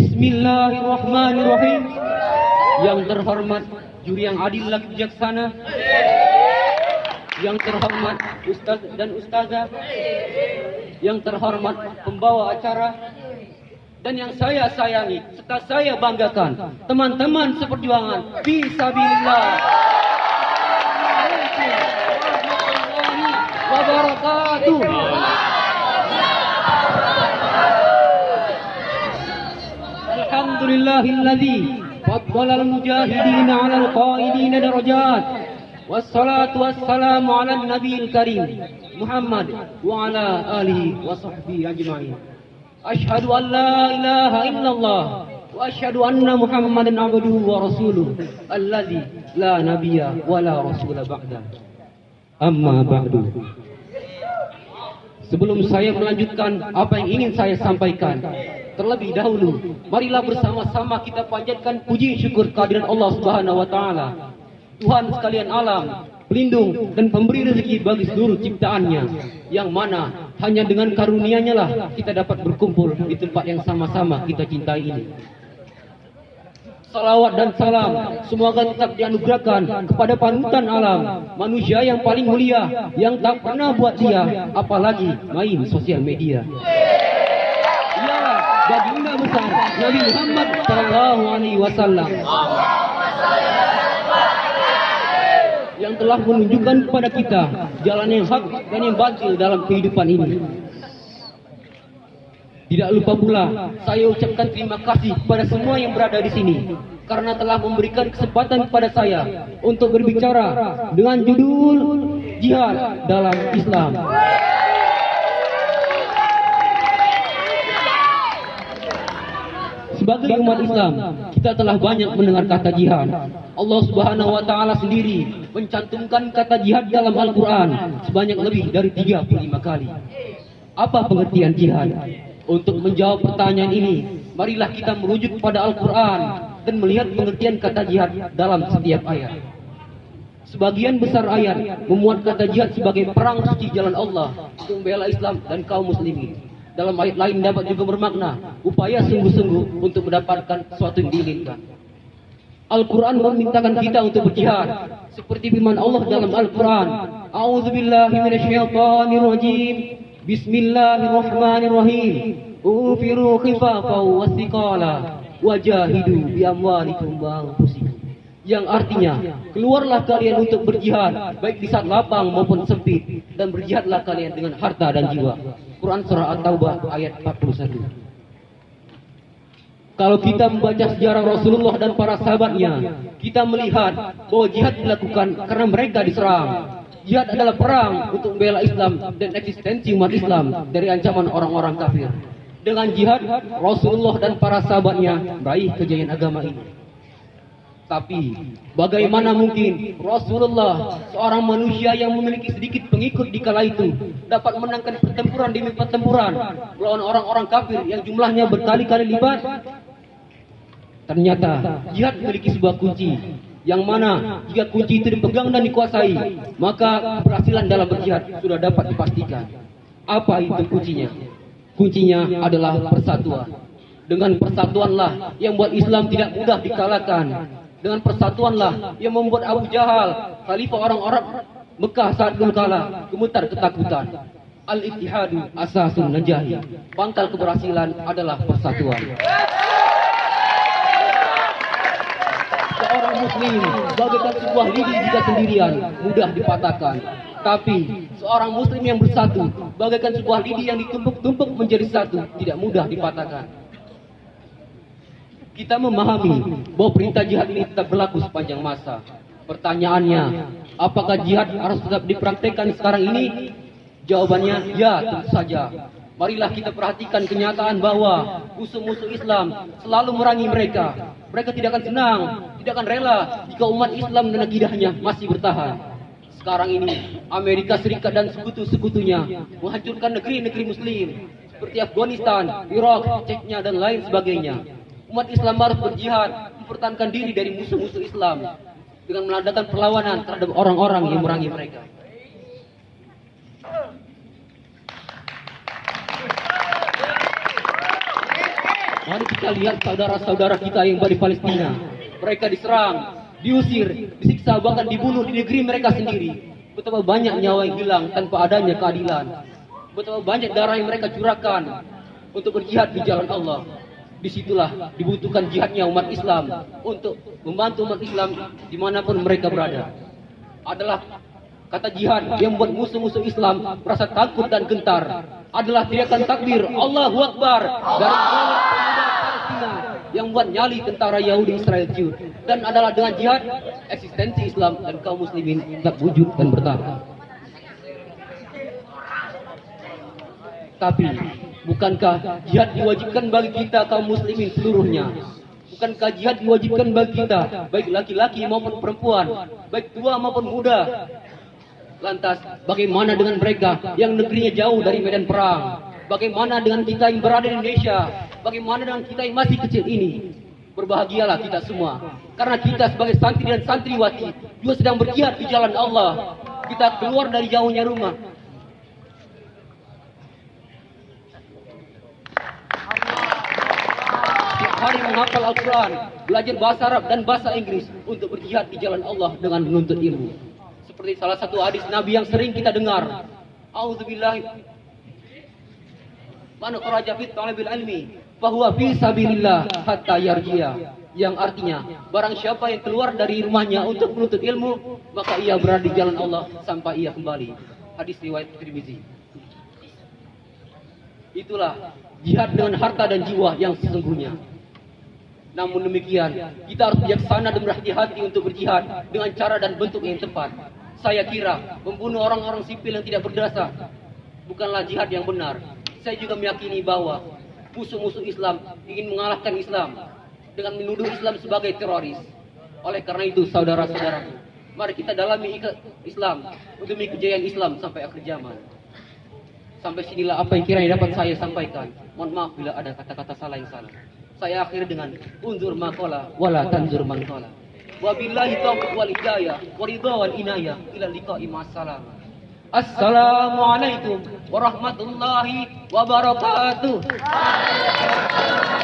Bismillahirrahmanirrahim. Yang terhormat juri yang adil lagi bijaksana, yang terhormat ustaz dan ustazah, yang terhormat pembawa acara, dan yang saya sayangi serta saya banggakan, teman-teman seperjuangan fisabilillah. Warahmatullahi wabarakatuh. Alhamdulillahilladzi faddala al-mujahidin 'ala al-qa'idin darajat. Wassalatu wassalamu 'ala an-nabiyil karim Muhammad wa 'ala alihi wa sahbihi ajma'in. Asyhadu an la ilaha illallah wa asyhadu anna Muhammadan 'abduhu wa rasuluh alladzi la nabiyya wa la rasula ba'da. Amma ba'du. Sebelum saya melanjutkan apa yang ingin saya sampaikan, terlebih dahulu marilah bersama-sama kita panjatkan puji syukur kehadirat Allah Subhanahu wa taala, Tuhan sekalian alam, pelindung dan pemberi rezeki bagi seluruh ciptaannya, yang mana hanya dengan karunia-Nya lah kita dapat berkumpul di tempat yang sama-sama kita cintai ini. Salawat dan salam semoga tetap dianugerahkan kepada panutan alam, manusia yang paling mulia, yang tak pernah buat dia apalagi main sosial media. Ialah baginda besar Nabi Muhammad sallallahu alaihi wasallam, yang telah menunjukkan kepada kita jalan yang hak dan yang batil dalam kehidupan ini. Tidak lupa pula saya ucapkan terima kasih kepada semua yang berada di sini karena telah memberikan kesempatan kepada saya untuk berbicara dengan judul Jihad dalam Islam. Sebagai umat Islam, kita telah banyak mendengar kata jihad. Allah Subhanahu wa taala sendiri mencantumkan kata jihad dalam Al-Qur'an sebanyak lebih dari 35 kali. Apa pengertian jihad? Untuk menjawab pertanyaan ini, marilah kita merujuk pada Al-Qur'an dan melihat pengertian kata jihad dalam setiap ayat. Sebagian besar ayat memuat kata jihad sebagai perang suci jalan Allah untuk membela Islam dan kaum muslimin. Dalam ayat lain dapat juga bermakna upaya sungguh-sungguh untuk mendapatkan sesuatu yang diinginkan. Al-Quran memintakan kita untuk berjihad seperti firman Allah dalam Al-Quran, A'udzubillahi minasyaitonirrajim, Bismillahirrahmanirrahim, Ufiru khifafan wasiqala wajahidu bi amwalikum wa anfusikum. Yang artinya, keluarlah kalian untuk berjihad baik di saat lapang maupun sempit, dan berjihadlah kalian dengan harta dan jiwa. Quran surah At-Taubah ayat 41. Kalau kita membaca sejarah Rasulullah dan para sahabatnya, kita melihat bahwa jihad dilakukan karena mereka diserang. Jihad adalah perang untuk membela Islam dan eksistensi umat Islam dari ancaman orang-orang kafir. Dengan jihad, Rasulullah dan para sahabatnya meraih kejayaan agama ini. Tapi bagaimana mungkin Rasulullah, seorang manusia yang memiliki sedikit pengikut di kala itu, dapat menangkan pertempuran demi pertempuran melawan orang-orang kafir yang jumlahnya berkali-kali lipat? Ternyata jihad memiliki sebuah kunci, yang mana jika kunci itu dipegang dan dikuasai, maka keberhasilan dalam berjihad sudah dapat dipastikan. Apa itu kuncinya? Kuncinya adalah persatuan. Dengan persatuanlah yang membuat Islam tidak mudah dikalahkan. Dengan persatuanlah yang membuat Abu Jahal, khalifah orang-orang Mekah saat dulu kala, gemetar ketakutan. Al-ittihadu asasun najahi. Pangkal keberhasilan adalah persatuan. Seorang muslim bagaikan sebuah lidi jika sendirian mudah dipatahkan. Tapi seorang muslim yang bersatu bagaikan sebuah lidi yang ditumpuk-tumpuk menjadi satu, tidak mudah dipatahkan. Kita memahami bahwa perintah jihad ini tetap berlaku sepanjang masa. Pertanyaannya, apakah jihad harus tetap dipraktekkan sekarang ini? Jawabannya ya, tentu saja. Marilah kita perhatikan kenyataan bahwa musuh-musuh Islam selalu merangi mereka. Mereka tidak akan senang, tidak akan rela jika umat Islam dan akidahnya masih bertahan. Sekarang ini Amerika Serikat dan sekutu-sekutunya menghancurkan negeri-negeri muslim seperti Afghanistan, Irak, Chechnya dan lain sebagainya. Umat Islam harus berjihad mempertahankan diri dari musuh-musuh Islam dengan mengadakan perlawanan terhadap orang-orang yang merangi mereka. Mari kita lihat saudara-saudara kita yang di Palestina. Mereka diserang, diusir, disiksa, bahkan dibunuh di negeri mereka sendiri. Betapa banyak nyawa yang hilang tanpa adanya keadilan. Betapa banyak darah yang mereka curahkan untuk berjihad di jalan Allah. Disitulah dibutuhkan jihadnya umat Islam untuk membantu umat Islam dimanapun mereka berada. Adalah kata jihad yang membuat musuh-musuh Islam merasa takut dan gentar. Adalah teriakan takbir Allahu Akbar dari pemuda Palestina yang membuat nyali tentara Yahudi Israel ciut. Dan adalah dengan jihad eksistensi Islam dan kaum muslimin tetap wujud dan bertahan. Tapi bukankah jihad diwajibkan bagi kita kaum muslimin seluruhnya? Bukankah jihad diwajibkan bagi kita, baik laki-laki maupun perempuan, baik tua maupun muda? Lantas, bagaimana dengan mereka yang negerinya jauh dari medan perang? Bagaimana dengan kita yang berada di Indonesia? Bagaimana dengan kita yang masih kecil ini? Berbahagialah kita semua, karena kita sebagai santri dan santriwati juga sedang berjihad di jalan Allah. Kita keluar dari jauhnya rumah. Hari menghafal Al-Quran, belajar bahasa Arab dan bahasa Inggris untuk berjihad di jalan Allah dengan menuntut ilmu. Seperti salah satu hadis Nabi yang sering kita dengar, A'udzubillahi man kharaja fi talabil ilmi fahuwa fi sabilillah hatta yarji'a, yang artinya barang siapa yang keluar dari rumahnya untuk menuntut ilmu, maka ia berada di jalan Allah sampai ia kembali. Hadis riwayat Tirmizi. Itulah jihad dengan harta dan jiwa yang sesungguhnya. Namun demikian, kita harus bijaksana dan berhati-hati untuk berjihad dengan cara dan bentuk yang tepat. Saya kira membunuh orang-orang sipil yang tidak berdasar bukanlah jihad yang benar. Saya juga meyakini bahwa musuh-musuh Islam ingin mengalahkan Islam dengan menuduh Islam sebagai teroris. Oleh karena itu, saudara-saudaraku, mari kita dalami Islam demi kejayaan Islam sampai akhir zaman. Sampai sinilah apa yang kiranya dapat saya sampaikan. Mohon maaf bila ada kata-kata salah yang salah. Saya akhir dengan unzur maqala wala tanzur man qala. Wabillahi taufiq wal hidayah wa ridha wal inayah ila liqa'i ma'assalam. Assalamualaikum warahmatullahi wabarakatuh.